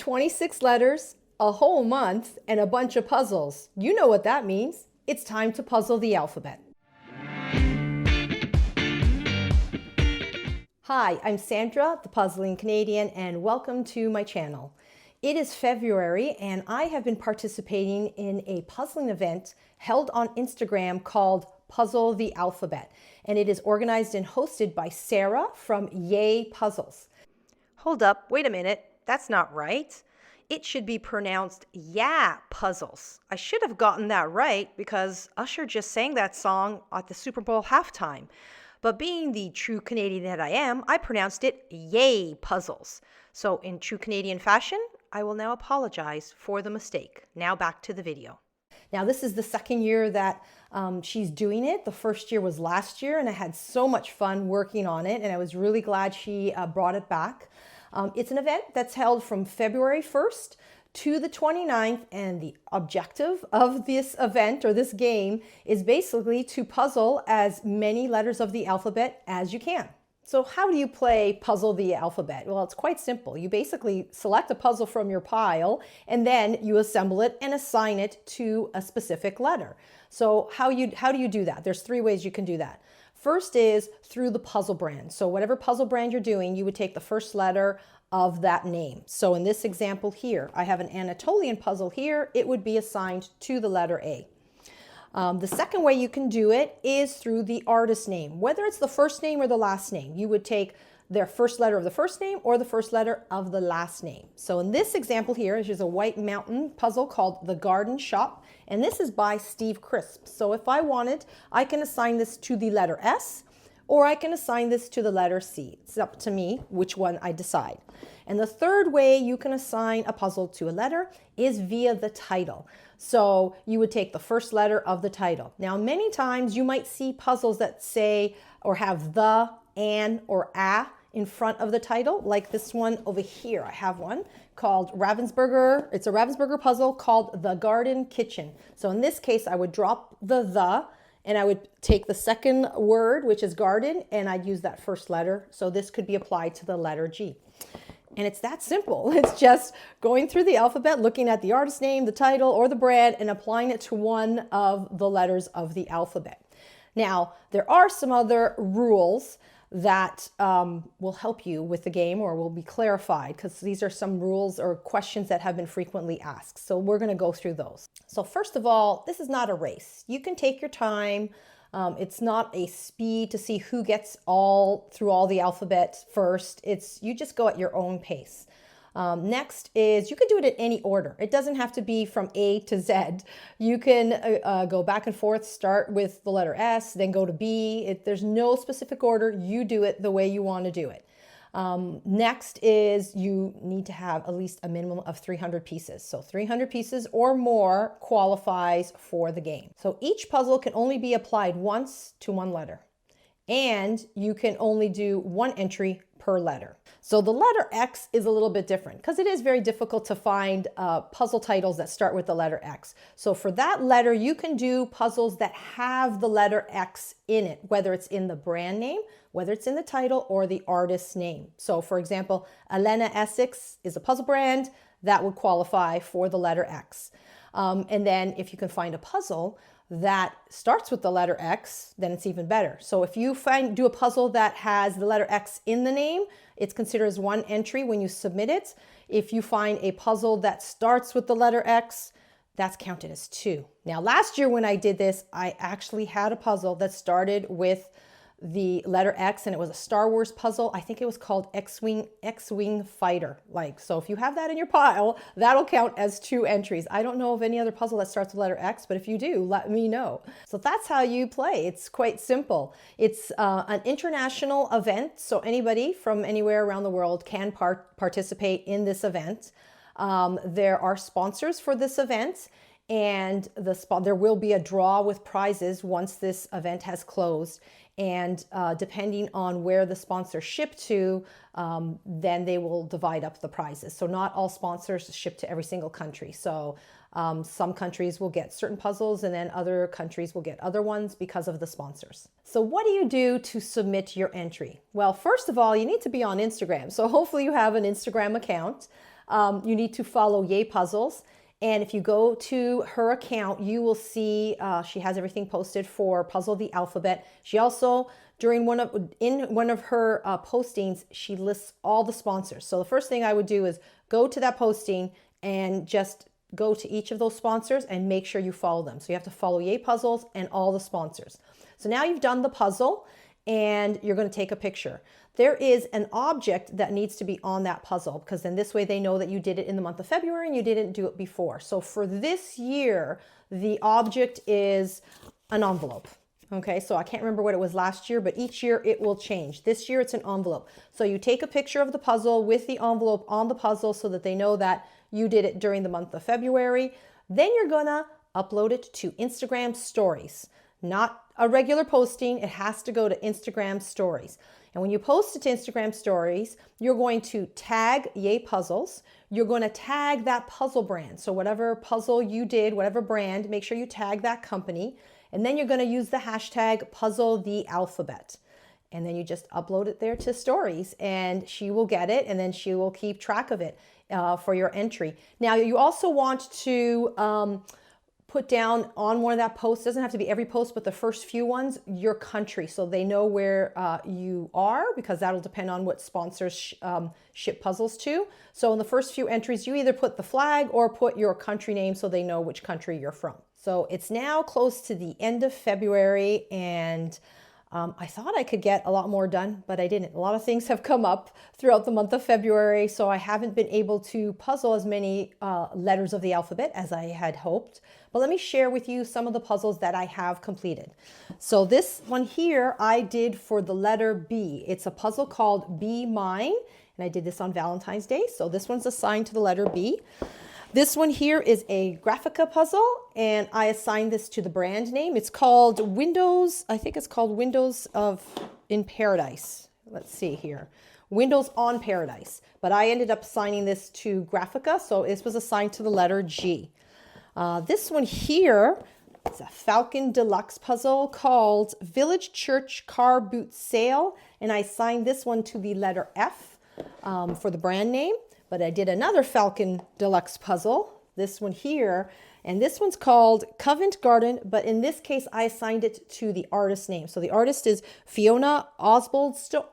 26 letters, a whole month, and a bunch of puzzles. You know what that means. It's time to puzzle the alphabet. Hi, I'm Sandra, the Puzzling Canadian, and welcome to my channel. It is February, and I have been participating in a puzzling event held on Instagram called Puzzle the Alphabet, and it is organized and hosted by Sarah from Yay Puzzles. Hold up, wait a minute, that's not right. It should be pronounced Yeah Puzzles. I should have gotten that right because Usher just sang that song at the Super Bowl halftime. But being the true Canadian that I am, I pronounced it Yay Puzzles. So in true Canadian fashion, I will now apologize for the mistake. Now back to the video. Now this is the second year that she's doing it. The first year was last year, and I had so much fun working on it, and I was really glad she brought it back. It's an event that's held from February 1st to the 29th, and the objective of this event or this game is basically to puzzle as many letters of the alphabet as you can. So how do you play Puzzle the Alphabet? Well, it's quite simple. You basically select a puzzle from your pile and then you assemble it and assign it to a specific letter. So how do you do that? There's three ways you can do that. First is through the puzzle brand. So whatever puzzle brand you're doing, you would take the first letter of that name. So in this example here, I have an Anatolian puzzle here. It would be assigned to the letter A. The second way you can do it is through the artist name. Whether it's the first name or the last name, you would take their first letter of the first name or the first letter of the last name. So in this example here is a White Mountain puzzle called The Garden Shop, and this is by Steve Crisp. So if I wanted, I can assign this to the letter S, or I can assign this to the letter C. It's up to me which one I decide. And the third way you can assign a puzzle to a letter is via the title. So you would take the first letter of the title. Now, many times you might see puzzles that say or have the, an, or a in front of the title, like this one over here. I have one called Ravensburger. It's a Ravensburger puzzle called The Garden Kitchen. So in this case, I would drop the, and I would take the second word, which is garden, and I'd use that first letter. So this could be applied to the letter G. And it's that simple. It's just going through the alphabet, looking at the artist name, the title, or the brand, and applying it to one of the letters of the alphabet. Now, there are some other rules that will help you with the game or will be clarified, because these are some rules or questions that have been frequently asked. So we're going to go through those. So first of all, this is not a race. You can take your time. It's not a speed to see who gets through all the alphabet first. You just go at your own pace. Next is you can do it in any order. It doesn't have to be from A to Z. You can go back and forth, start with the letter S, then go to B. There's no specific order. You do it the way you want to do it. Next is you need to have at least a minimum of 300 pieces. So 300 pieces or more qualifies for the game. So each puzzle can only be applied once to one letter, and you can only do one entry per letter. So the letter X is a little bit different because it is very difficult to find puzzle titles that start with the letter X. So for that letter, you can do puzzles that have the letter X in it, whether it's in the brand name, whether it's in the title, or the artist's name. So for example, Elena Essex is a puzzle brand that would qualify for the letter X. And then if you can find a puzzle that starts with the letter X, then it's even better. So if you do a puzzle that has the letter X in the name, it's considered as one entry when you submit it. If you find a puzzle that starts with the letter X, that's counted as two. Now, last year when I did this, I actually had a puzzle that started with the letter X, and it was a Star Wars puzzle. I think it was called X-Wing Fighter. So if you have that in your pile, that'll count as two entries. I don't know of any other puzzle that starts with the letter X, but if you do, let me know. So that's how you play. It's quite simple. It's an international event, so anybody from anywhere around the world can participate in this event. There are sponsors for this event, and there will be a draw with prizes once this event has closed. And depending on where the sponsors ship to, then they will divide up the prizes. So not all sponsors ship to every single country. So some countries will get certain puzzles, and then other countries will get other ones because of the sponsors. So what do you do to submit your entry? Well, first of all, you need to be on Instagram. So hopefully you have an Instagram account. you need to follow Yay Puzzles. And if you go to her account, you will see she has everything posted for Puzzle the Alphabet. She also, in one of her postings, she lists all the sponsors. So the first thing I would do is go to that posting and just go to each of those sponsors and make sure you follow them. So you have to follow Yay Puzzles and all the sponsors. So now you've done the puzzle and you're going to take a picture. There is an object that needs to be on that puzzle, because then this way they know that you did it in the month of February and you didn't do it before. So for this year, the object is an envelope. Okay, so I can't remember what it was last year, but each year it will change. This year it's an envelope. So you take a picture of the puzzle with the envelope on the puzzle so that they know that you did it during the month of February. Then you're gonna upload it to Instagram Stories. Not a regular posting, it has to go to Instagram Stories. And when you post it to Instagram Stories, you're going to tag Yay Puzzles. You're going to tag that puzzle brand. So whatever puzzle you did, whatever brand, make sure you tag that company. And then you're going to use the hashtag Puzzle the Alphabet. And then you just upload it there to Stories and she will get it and then she will keep track of it for your entry. Now you also want to put down on one of that posts, doesn't have to be every post, but the first few ones, your country, so they know where you are, because that'll depend on what sponsors ship puzzles to. So in the first few entries, you either put the flag or put your country name so they know which country you're from. So it's now close to the end of February, and I thought I could get a lot more done, but I didn't. A lot of things have come up throughout the month of February, so I haven't been able to puzzle as many letters of the alphabet as I had hoped. But let me share with you some of the puzzles that I have completed. So this one here I did for the letter B. It's a puzzle called Be Mine, and I did this on Valentine's Day. So this one's assigned to the letter B. This one here is a Graphica puzzle, and I assigned this to the brand name. It's called Windows, I think it's called Windows in Paradise. Let's see here. Windows on Paradise. But I ended up assigning this to Graphica, so this was assigned to the letter G. This one here is a Falcon Deluxe puzzle called Village Church Car Boot Sale, and I assigned this one to the letter F for the brand name. But I did another Falcon Deluxe puzzle, this one here, and this one's called Covent Garden, but in this case, I assigned it to the artist name. So the artist is Fiona Osbaldstone,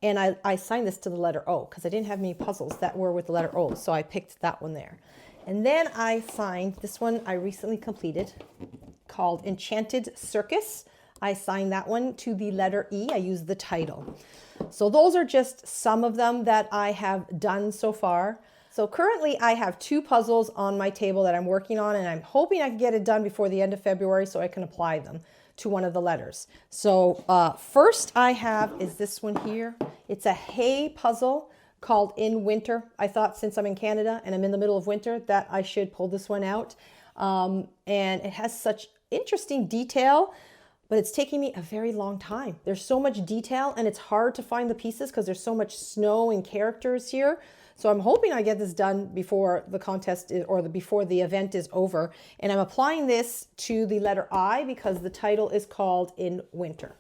and I assigned this to the letter O because I didn't have many puzzles that were with the letter O, so I picked that one there. And then I assigned this one I recently completed called Enchanted Circus. I assigned that one to the letter E. I used the title. So those are just some of them that I have done so far. So currently I have 2 puzzles on my table that I'm working on, and I'm hoping I can get it done before the end of February so I can apply them to one of the letters. So first I have is this one here. It's a hay puzzle called In Winter. I thought since I'm in Canada and I'm in the middle of winter that I should pull this one out. And it has such interesting detail, but it's taking me a very long time. There's so much detail and it's hard to find the pieces because there's so much snow and characters here. So I'm hoping I get this done before the contest before the event is over. And I'm applying this to the letter I because the title is called In Winter.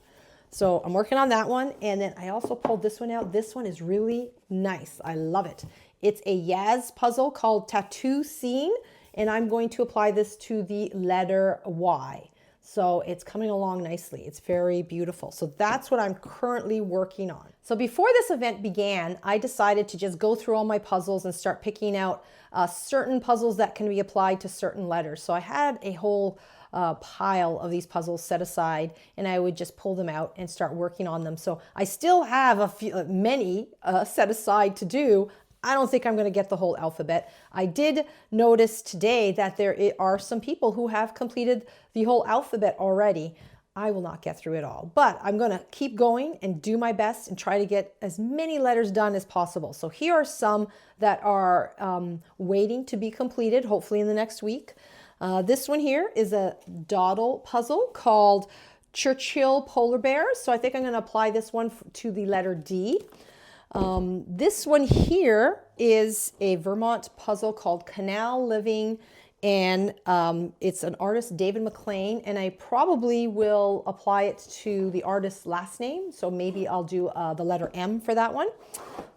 So I'm working on that one. And then I also pulled this one out. This one is really nice. I love it. It's a Yaz puzzle called Tattoo Scene. And I'm going to apply this to the letter Y. So it's coming along nicely. It's very beautiful. So that's what I'm currently working on. So before this event began, I decided to just go through all my puzzles and start picking out certain puzzles that can be applied to certain letters. So I had a whole pile of these puzzles set aside, and I would just pull them out and start working on them. So I still have many set aside to do. I don't think I'm going to get the whole alphabet. I did notice today that there are some people who have completed the whole alphabet already. I will not get through it all, but I'm going to keep going and do my best and try to get as many letters done as possible. So here are some that are waiting to be completed, hopefully in the next week. This one here is a dawdle puzzle called Churchill Polar Bears. So I think I'm going to apply this one to the letter D. This one here is a Vermont puzzle called Canal Living, and it's an artist, David McLean, and I probably will apply it to the artist's last name, so maybe I'll do the letter M for that one.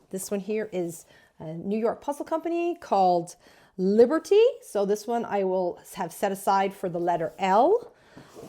This one here is a New York puzzle company called Liberty. So this one I will have set aside for the letter L.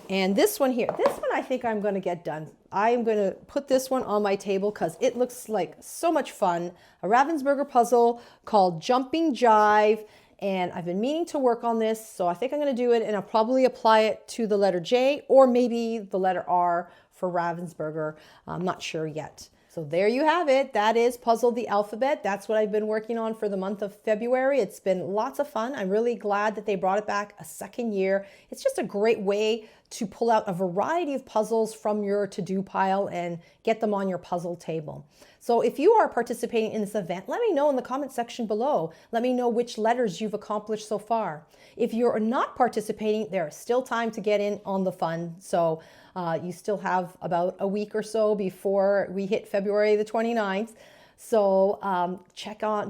And this one here, this one I think I'm going to get done. I am going to put this one on my table because it looks like so much fun. A Ravensburger puzzle called Jumping Jive. And I've been meaning to work on this, so I think I'm going to do it, and I'll probably apply it to the letter J or maybe the letter R for Ravensburger. I'm not sure yet. So there you have it. That is Puzzle the Alphabet. That's what I've been working on for the month of February. It's been lots of fun. I'm really glad that they brought it back a second year. It's just a great way to pull out a variety of puzzles from your to-do pile and get them on your puzzle table. So if you are participating in this event, let me know in the comment section below. Let me know which letters you've accomplished so far. If you're not participating, there is still time to get in on the fun. So you still have about a week or so before we hit February the 29th. So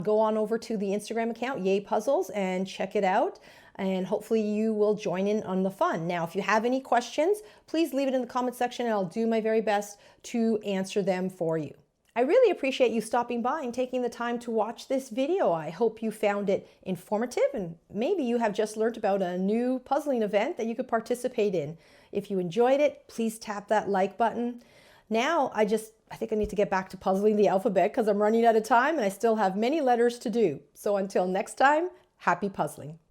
go on over to the Instagram account, Yay Puzzles, and check it out. And hopefully you will join in on the fun. Now, if you have any questions, please leave it in the comment section and I'll do my very best to answer them for you. I really appreciate you stopping by and taking the time to watch this video. I hope you found it informative and maybe you have just learned about a new puzzling event that you could participate in. If you enjoyed it, please tap that like button. Now, I think I need to get back to puzzling the alphabet because I'm running out of time and I still have many letters to do. So until next time, happy puzzling.